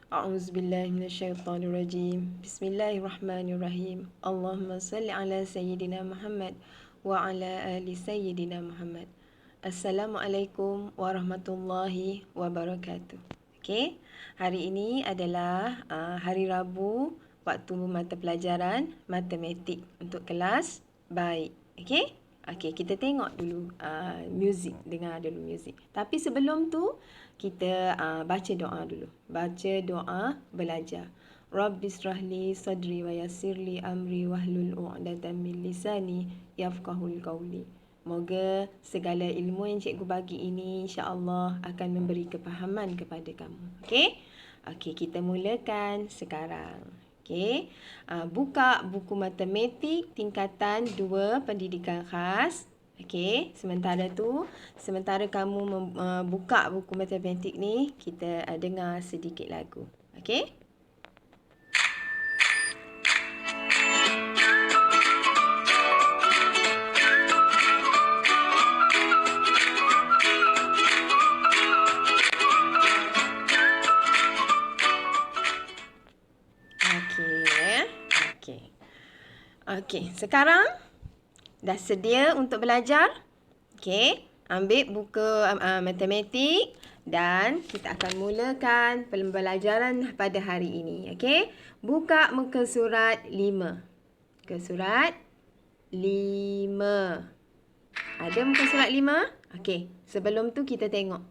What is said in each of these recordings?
A'udzubillahi minasyaitonirrajim. Bismillahirrahmanirrahim. Allahumma salli ala sayyidina Muhammad wa ala ali sayyidina Muhammad. Assalamualaikum warahmatullahi wabarakatuh. Okey, hari ini adalah hari Rabu, waktu mata pelajaran matematik untuk kelas baik. Okey? Okey, kita tengok dulu muzik, dengar dulu muzik. Tapi sebelum tu kita baca doa dulu. Baca doa belajar. Rabbishrahli sadri wa yassirli amri wahlul 'uqdatam min lisani yafqahul qawli. Moga segala ilmu yang cikgu bagi ini insya-Allah akan memberi kefahaman kepada kamu. Okey? Okey, kita mulakan sekarang. Okey. Buka buku matematik tingkatan 2 pendidikan khas. Okey, sementara kamu buka buku matematik ni, kita dengar sedikit lagu. Okey? Okey, sekarang dah sedia untuk belajar? Okey, ambil buku matematik dan kita akan mulakan pembelajaran pada hari ini. Okey, buka muka surat 5. Muka surat 5. Ada muka surat 5? Okey, sebelum tu kita tengok.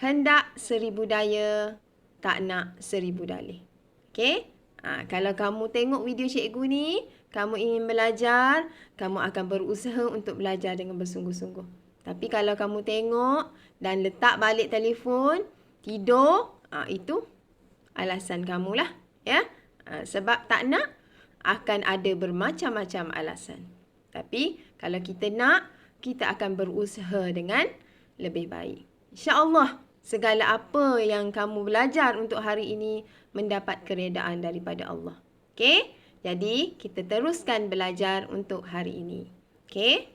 Hendak 1000 daya, tak nak 1000 dalih. Okey? Kalau kamu tengok video cikgu ni, kamu ingin belajar, kamu akan berusaha untuk belajar dengan bersungguh-sungguh. Tapi kalau kamu tengok dan letak balik telefon, tidur, itu alasan kamulah. Ya? Sebab tak nak, akan ada bermacam-macam alasan. Tapi kalau kita nak, kita akan berusaha dengan lebih baik. InsyaAllah, segala apa yang kamu belajar untuk hari ini mendapat keredaan daripada Allah. Okey? Jadi, kita teruskan belajar untuk hari ini. Okey?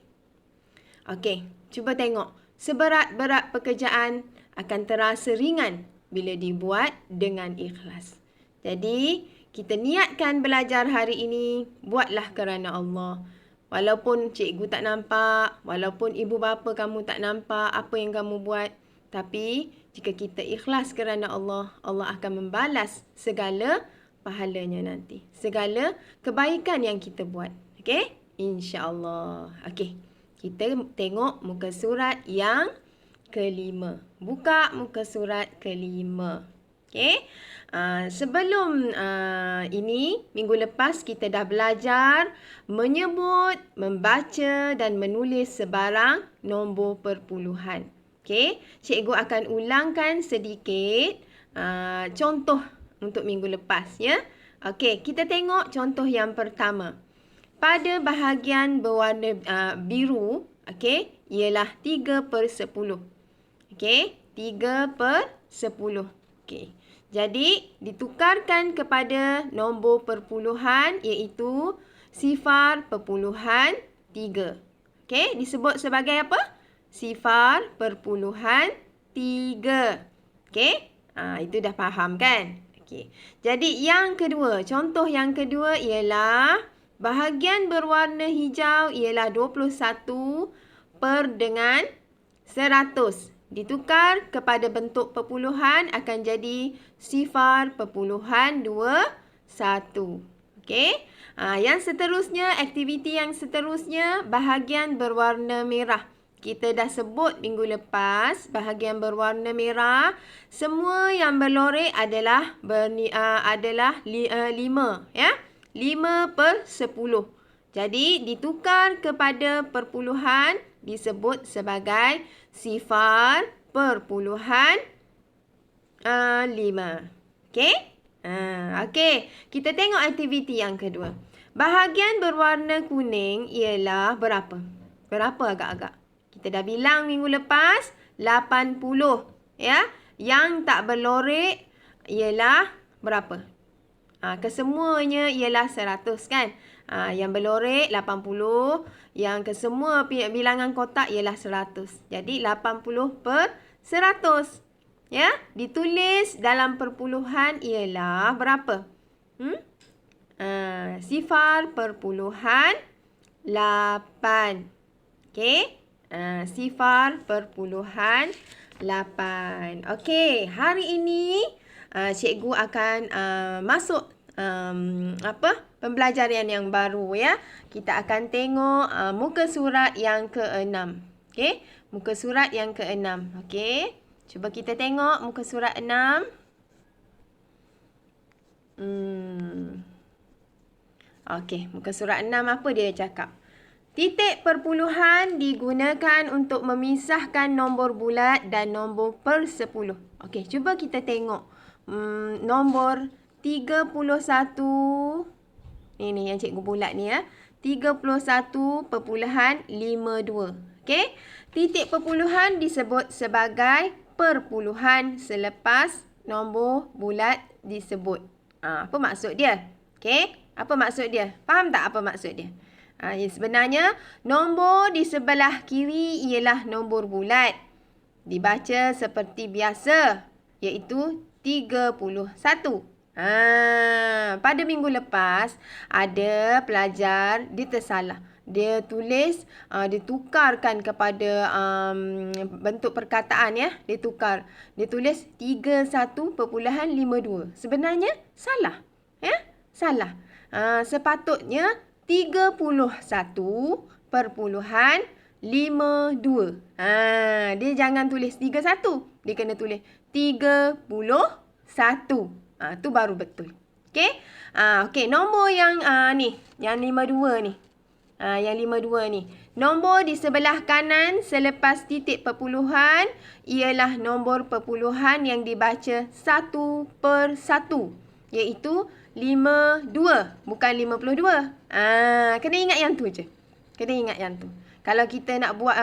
Okey, cuba tengok. Seberat-berat pekerjaan akan terasa ringan bila dibuat dengan ikhlas. Jadi, kita niatkan belajar hari ini, buatlah kerana Allah. Walaupun cikgu tak nampak, walaupun ibu bapa kamu tak nampak apa yang kamu buat, tapi jika kita ikhlas kerana Allah, Allah akan membalas segala pahalanya nanti. Segala kebaikan yang kita buat. Okey? InsyaAllah. Okey. Kita tengok muka surat yang ke-5. Buka muka surat ke-5. Okey? Sebelum ini, minggu lepas kita dah belajar menyebut, membaca dan menulis sebarang nombor perpuluhan. Okey, cikgu akan ulangkan sedikit contoh untuk minggu lepas, ya. Okey, kita tengok contoh yang pertama. Pada bahagian berwarna biru, okey, ialah 3/10. Okey, 3/10. Okey. Jadi, ditukarkan kepada nombor perpuluhan iaitu 0.3. Okey, disebut sebagai apa? 0.3. Okey? Itu dah faham kan? Okey. Jadi yang kedua, contoh yang kedua ialah bahagian berwarna hijau ialah 21 dengan 100. Ditukar kepada bentuk perpuluhan akan jadi 0.21. Okey? Yang seterusnya, aktiviti yang seterusnya, bahagian berwarna merah. Kita dah sebut minggu lepas, bahagian berwarna merah, semua yang berlorek adalah 5, ya. 5/10. Jadi ditukar kepada perpuluhan disebut sebagai 0.5. Okey? Okey, kita tengok aktiviti yang kedua. Bahagian berwarna kuning ialah berapa? Berapa agak-agak? Kita dah bilang minggu lepas, 80. Ya? Yang tak berlorek ialah berapa? Kesemuanya ialah 100 kan? Yang berlorek 80. Yang kesemua bilangan kotak ialah 100. Jadi 80/100. Ya, ditulis dalam perpuluhan ialah berapa? 0,8. Okey. 0,8. Okey, hari ini cikgu akan masuk pembelajaran yang baru ya. Kita akan tengok muka surat yang ke-6. Okey, muka surat yang ke-6. Okey. Cuba kita tengok muka surat 6. Okey, muka surat 6 apa dia cakap? Titik perpuluhan digunakan untuk memisahkan nombor bulat dan nombor per 10. Okey, cuba kita tengok nombor 31. Ini yang cikgu bulat ni ya. 31.52. Okey. Titik perpuluhan disebut sebagai perpuluhan selepas nombor bulat disebut. Apa maksud dia? Okey. Apa maksud dia? Faham tak apa maksud dia? Sebenarnya, nombor di sebelah kiri ialah nombor bulat. Dibaca seperti biasa, iaitu 31. Pada minggu lepas, ada pelajar dia tersalah. Dia tulis, dia tukarkan kepada bentuk perkataan ya. Dia tukar. Dia tulis 31.52. Sebenarnya salah. Ya, salah. Sepatutnya 31.52. Dia jangan tulis 31. Dia kena tulis 31. Tu baru betul. Okey? Okey, nombor yang ni, yang 52 ni. Yang 52 ni. Nombor di sebelah kanan selepas titik perpuluhan ialah nombor perpuluhan yang dibaca 1/1. Iaitu 52, bukan 52. Kena ingat yang tu je. Kena ingat yang tu. Kalau kita nak buat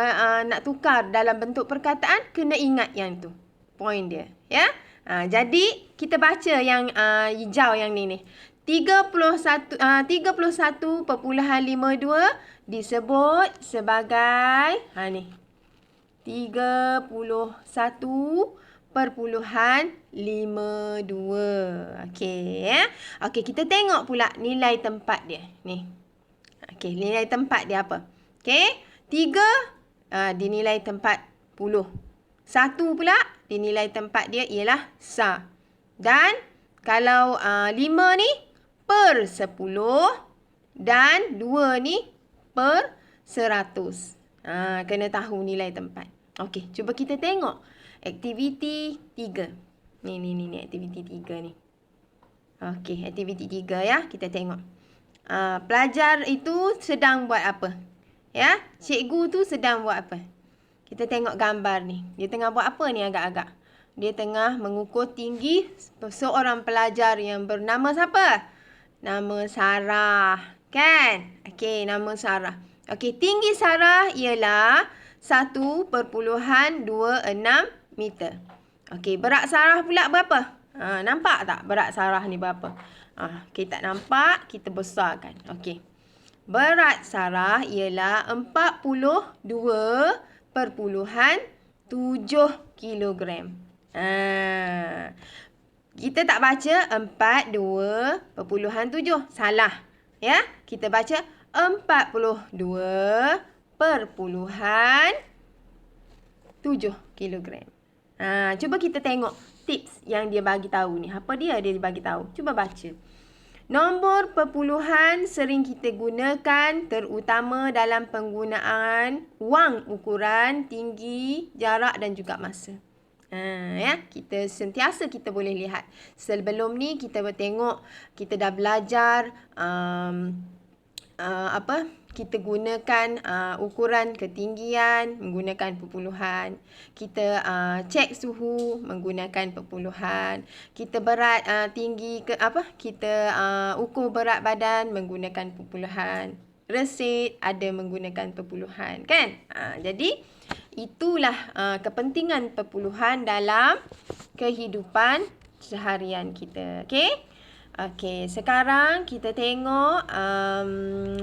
nak tukar dalam bentuk perkataan, kena ingat yang tu. Point dia, ya. Jadi kita baca yang hijau yang ni. 31.52 disebut sebagai ni. 31.52. Okey ya. Okey, kita tengok pula nilai tempat dia. Ni. Okey, nilai tempat dia apa? Okey, 3 dinilai tempat puluh. 1 pula dinilai tempat dia ialah sa. Dan kalau 5 ni per 10 dan 2 ni per 100. Kena tahu nilai tempat. Okey, cuba kita tengok aktiviti 3. Ni aktiviti 3 ni. Okey, aktiviti 3 ya. Kita tengok. Pelajar itu sedang buat apa? Ya, cikgu tu sedang buat apa? Kita tengok gambar ni. Dia tengah buat apa ni agak-agak? Dia tengah mengukur tinggi seorang pelajar yang bernama siapa? Nama Sarah. Kan? Okey, nama Sarah. Okey, tinggi Sarah ialah 1.26 meter. Okey, berat Sarah pula berapa? Nampak tak berat Sarah ni berapa? Kita tak nampak, kita besarkan. Okey. Berat Sarah ialah 42.7 kilogram. Kita tak baca 42.7. Salah. Ya, kita baca 42.7 kilogram. Cuba kita tengok tips yang dia bagi tahu ni. Apa dia bagi tahu? Cuba baca. Nombor perpuluhan sering kita gunakan terutama dalam penggunaan wang ukuran tinggi, jarak dan juga masa. Ya, kita sentiasa kita boleh lihat. Sebelum ni kita bertengok, kita dah belajar kita gunakan ukuran ketinggian menggunakan perpuluhan. Kita cek suhu menggunakan perpuluhan. Kita berat tinggi kita ukur berat badan menggunakan perpuluhan. Resit ada menggunakan perpuluhan, kan? Jadi itulah kepentingan perpuluhan dalam kehidupan seharian kita. Okey? Okey, sekarang kita tengok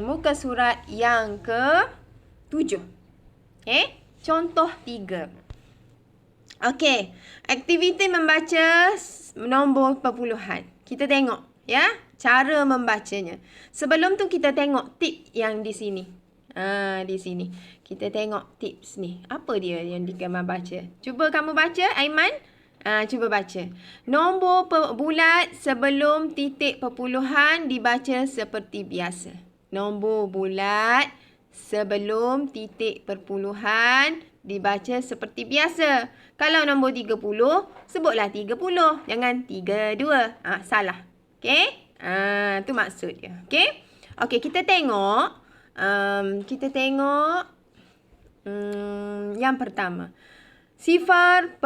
muka surat yang ke-7. Contoh 3. Okey, aktiviti membaca nombor perpuluhan. Kita tengok ya, cara membacanya. Sebelum tu kita tengok tip yang di sini. Di sini. Kita tengok tips ni. Apa dia yang digambar baca? Cuba kamu baca, Aiman. Cuba baca. Nombor bulat sebelum titik perpuluhan dibaca seperti biasa. Nombor bulat sebelum titik perpuluhan dibaca seperti biasa. Kalau nombor 30, sebutlah 30. Jangan 32. Salah. Okey? Tu maksud dia. Okey? Okey, kita tengok. Yang pertama. 0.09.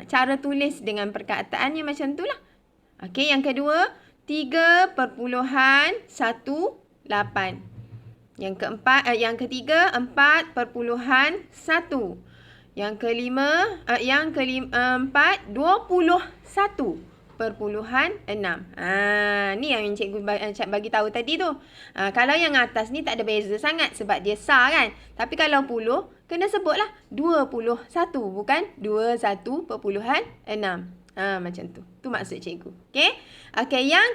Cara tulis dengan perkataannya macam tu lah. Okey, yang kedua. 3.18. Yang ketiga 4.1. Yang keempat 21.6. Ni yang cikgu bagi tahu tadi tu. Kalau yang atas ni tak ada beza sangat sebab dia sar kan. Tapi kalau puluh kena sebutlah 21 bukan 21.6. Macam tu. Tu maksud cikgu. Okey. Okey, yang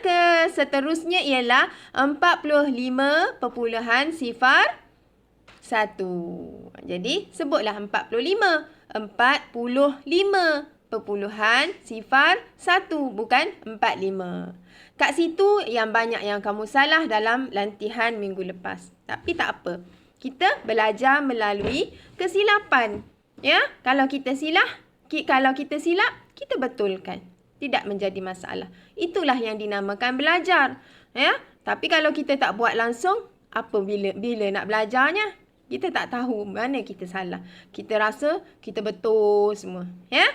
seterusnya ialah 45.01. Jadi sebutlah 45. 45.01 bukan 45. Kat situ yang banyak yang kamu salah dalam latihan minggu lepas. Tapi tak apa. Kita belajar melalui kesilapan. Ya, kalau kita silap, kita betulkan. Tidak menjadi masalah. Itulah yang dinamakan belajar. Ya, tapi kalau kita tak buat langsung, apa bila nak belajarnya? Kita tak tahu mana kita salah. Kita rasa kita betul semua. Ya?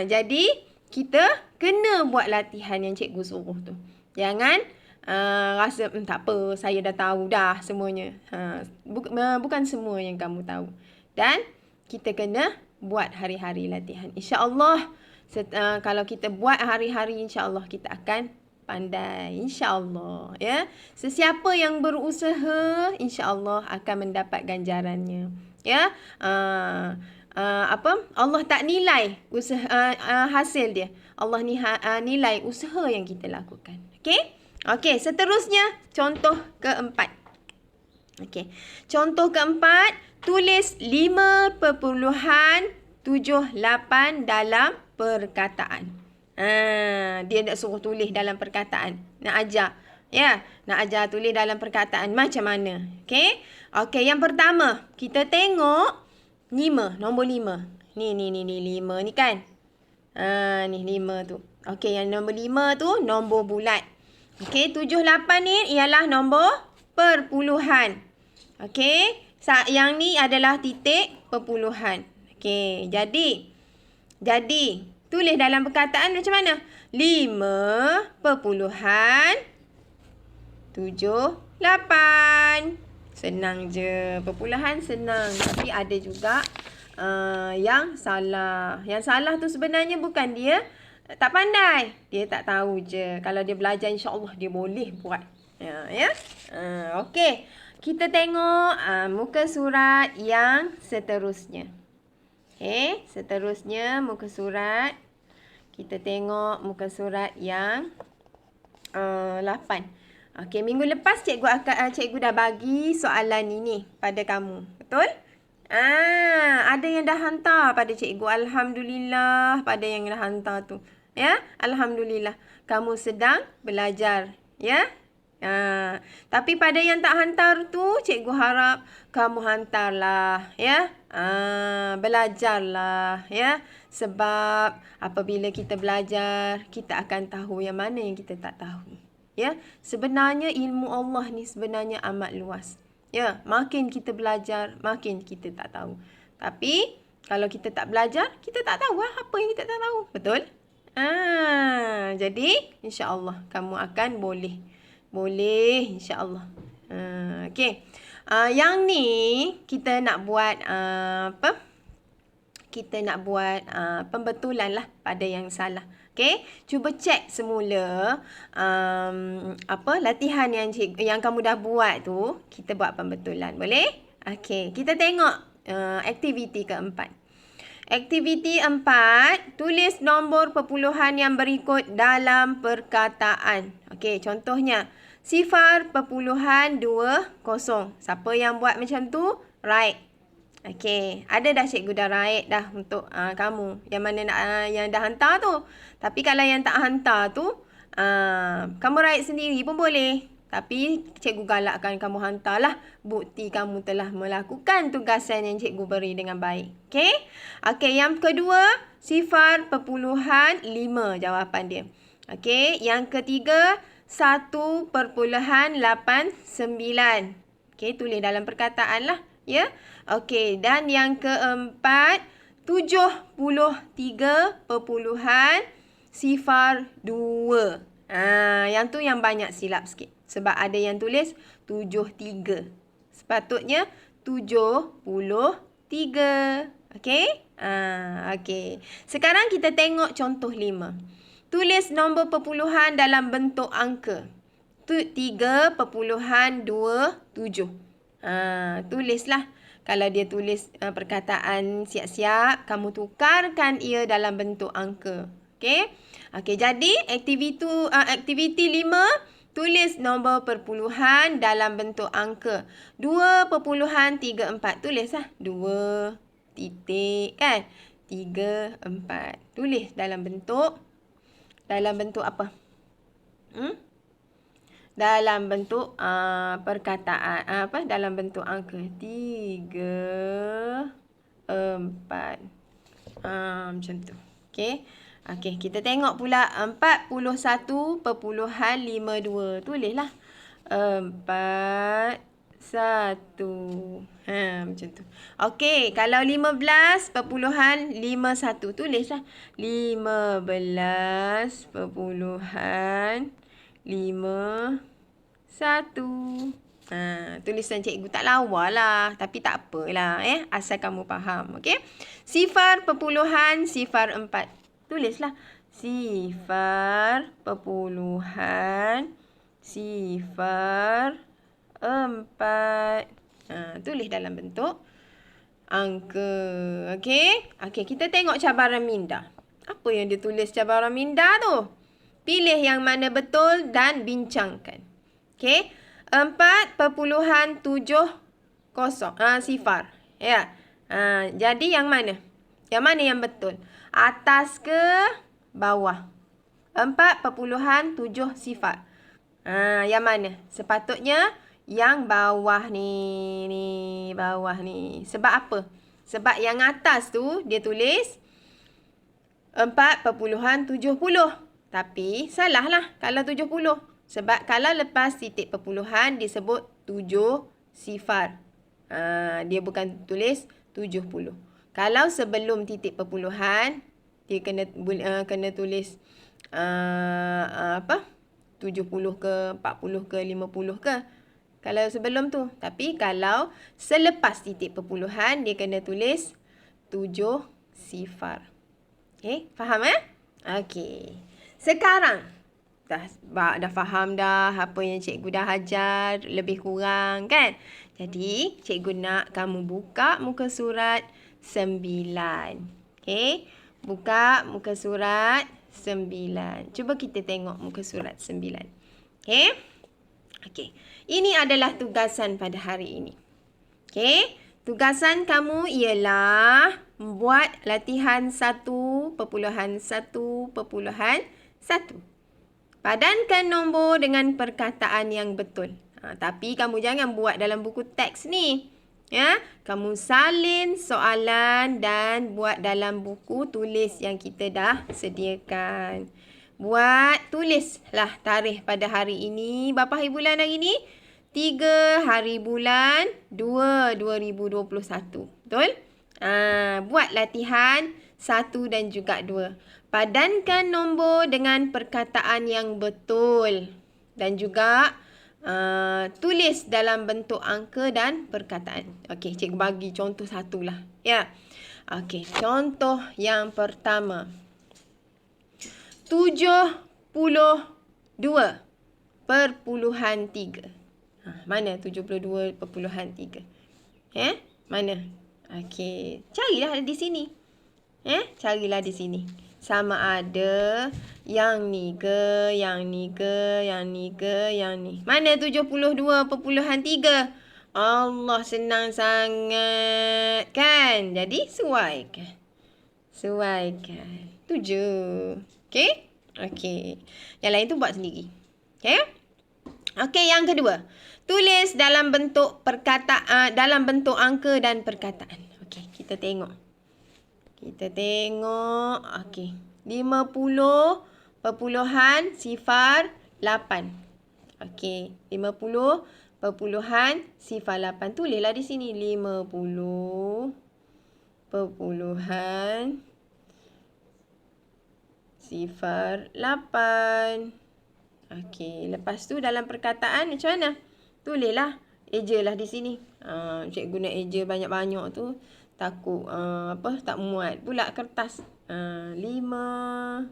Jadi kita kena buat latihan yang cikgu suruh tu. Jangan rasa tak apa, saya dah tahu dah semuanya. Bukan semua yang kamu tahu. Dan kita kena buat hari-hari latihan. InsyaAllah kalau kita buat hari-hari, insyaAllah kita akan pandai. InsyaAllah. Ya. Sesiapa yang berusaha, insyaAllah akan mendapat ganjarannya. Ya. Allah tak nilai usaha hasil dia. Allah nilai usaha yang kita lakukan. Okey? Okey, seterusnya contoh keempat. Okey. Contoh keempat, tulis 5.78 dalam perkataan. Dia nak suruh tulis dalam perkataan. Nak ajar. Ya, nak ajar tulis dalam perkataan macam mana. Okey? Okey, yang pertama, kita tengok 5, nombor 5. Ni 5 ni kan. Ni 5 tu. Okey, yang nombor 5 tu nombor bulat. Okey, 78 ni ialah nombor perpuluhan. Okey, yang ni adalah titik perpuluhan. Okey, jadi tulis dalam perkataan macam mana? 5.78. Senang je. Perpuluhan senang. Tapi ada juga yang salah. Yang salah tu sebenarnya bukan dia tak pandai. Dia tak tahu je. Kalau dia belajar, insyaAllah dia boleh buat. Ya? Okey. Kita tengok muka surat yang seterusnya. Okey. Seterusnya muka surat. Kita tengok muka surat yang 8. Okey. Minggu lepas cikgu dah bagi soalan ini pada kamu. Betul? Ada yang dah hantar pada cikgu. Alhamdulillah pada yang dah hantar tu. Ya, alhamdulillah kamu sedang belajar, ya. Tapi pada yang tak hantar tu, cikgu harap kamu hantarlah, ya. Belajarlah, ya. Sebab apabila kita belajar, kita akan tahu yang mana yang kita tak tahu. Ya, sebenarnya ilmu Allah ni sebenarnya amat luas. Ya, makin kita belajar, makin kita tak tahu. Tapi kalau kita tak belajar, kita tak tahu apa yang kita tak tahu. Betul? Jadi insya-Allah kamu akan boleh. Boleh insya-Allah. Okey. Yang ni kita nak buat Kita nak buat pembetulan lah pada yang salah. Okey, cuba cek semula latihan yang kamu dah buat tu, kita buat pembetulan. Boleh? Okey, kita tengok aktiviti keempat. Aktiviti 4, tulis nombor perpuluhan yang berikut dalam perkataan. Okey, contohnya 0.20. Siapa yang buat macam tu? Right. Okey, ada dah cikgu dah right dah untuk kamu. Yang mana nak yang dah hantar tu. Tapi kalau yang tak hantar tu, kamu right sendiri pun boleh. Tapi cikgu galakkan kamu hantarlah bukti kamu telah melakukan tugasan yang cikgu beri dengan baik. Okey? Okey, yang kedua 0.5 jawapan dia. Okey, yang ketiga 1.89. Okey, tulis dalam perkataan lah. Ya? Okey, dan yang keempat 73.02. Yang tu yang banyak silap sikit. Sebab ada yang tulis 73. Sepatutnya 73. Okey? Okey. Sekarang kita tengok contoh 5. Tulis nombor perpuluhan dalam bentuk angka. 3.27. Tulislah. Kalau dia tulis perkataan siap-siap, kamu tukarkan ia dalam bentuk angka. Okey? Okey, jadi aktiviti 5, tulis nombor perpuluhan dalam bentuk angka. 2.34. Tulislah. 2 titik kan? 3, 4. Tulis dalam bentuk apa? Dalam bentuk perkataan dalam bentuk angka 3, 4. Macam tu. Okey. Okey, kita tengok pula 41.52. Tulislah 41. Macam tu. Okey, kalau 15.51. Tulislah 15.51. Tulisan cikgu tak lawa lah. Tapi tak apalah. Asal kamu faham. Okey. 0.04. Tulislah 0.04. Tulis dalam bentuk angka. Okey. Okey, kita tengok cabaran minda. Apa yang dia tulis cabaran minda tu? Pilih yang mana betul dan bincangkan. Okey. 4.70. Sifar. Ya. Jadi yang mana? Yang mana yang betul? Atas ke bawah? 4.7 sifar. Yang mana? Sepatutnya yang bawah ni. Bawah ni. Sebab apa? Sebab yang atas tu dia tulis 4.70. Tapi salah lah kalau 70. Sebab kalau lepas titik perpuluhan disebut 7 sifar. Dia bukan tulis 70. Kalau sebelum titik perpuluhan, dia kena tulis 70 ke, 40 ke, 50 ke. Kalau sebelum tu. Tapi kalau selepas titik perpuluhan, dia kena tulis 7 sifar. Okey, faham Okey. Sekarang dah faham dah apa yang cikgu dah ajar lebih kurang kan? Jadi, cikgu nak kamu buka muka surat 9. Okey. Buka muka surat 9. Cuba kita tengok muka surat 9. Okey. Okey. Ini adalah tugasan pada hari ini. Okey. Tugasan kamu ialah buat latihan 1.1.1. Padankan nombor dengan perkataan yang betul. Tapi kamu jangan buat dalam buku teks ni. Ya, kamu salin soalan dan buat dalam buku tulis yang kita dah sediakan. Tulislah tarikh pada hari ini. Berapa hari bulan hari ini? 3 hari bulan 2 2021. Betul? Buat latihan 1 dan juga 2. Padankan nombor dengan perkataan yang betul. Dan juga tulis dalam bentuk angka dan perkataan. Okey, cikgu bagi contoh satulah. Ya. Okey, contoh yang pertama. 72.3. Mana 72.3? Mana? Okey, carilah di sini. Carilah di sini. Sama ada yang ni ke, yang ni ke, yang ni ke, yang ni. Mana 72.3? Allah, senang sangat. Kan? Jadi, suaikan. Suaikan. 7. Okey? Okey. Yang lain tu buat sendiri. Okey? Okey, yang kedua. Tulis dalam bentuk perkataan, dalam bentuk angka dan perkataan. Okey, kita tengok. Kita tengok. Okey. 50.08. Okey. 50.08. Tulislah di sini. 50.08. Okey. Lepas tu dalam perkataan macam mana? Tulislah. Ejalah di sini. Cikgu guna eja banyak-banyak tu. Takut tak muat pula kertas. 50.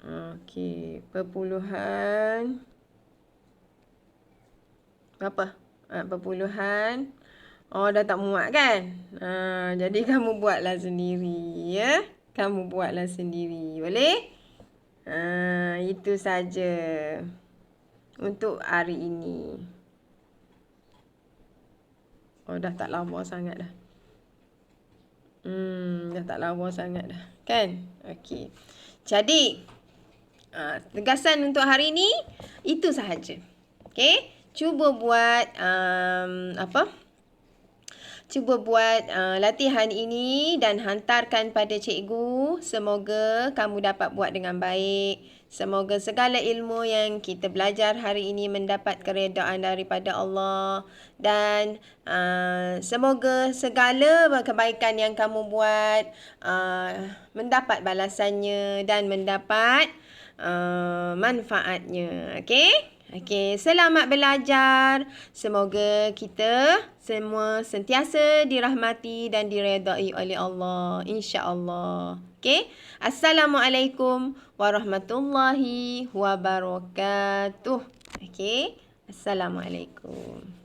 Okey, perpuluhan. Berapa? Perpuluhan. Oh, dah tak muat kan? Jadi kamu buatlah sendiri, ya. Kamu buatlah sendiri. Boleh? Itu saja untuk hari ini. Oh, dah tak lama sangat dah. Dah tak lama sangat dah. Kan? Okey. Jadi, tegasan untuk hari ini itu sahaja. Okey? Cuba buat Cuba buat latihan ini dan hantarkan pada cikgu. Semoga kamu dapat buat dengan baik. Semoga segala ilmu yang kita belajar hari ini mendapat keredaan daripada Allah. Dan semoga segala kebaikan yang kamu buat mendapat balasannya dan mendapat manfaatnya. Okey? Okey, selamat belajar. Semoga kita semua sentiasa dirahmati dan diredai oleh Allah. InsyaAllah. Okey? Assalamualaikum warahmatullahi wabarakatuh. Okey? Assalamualaikum.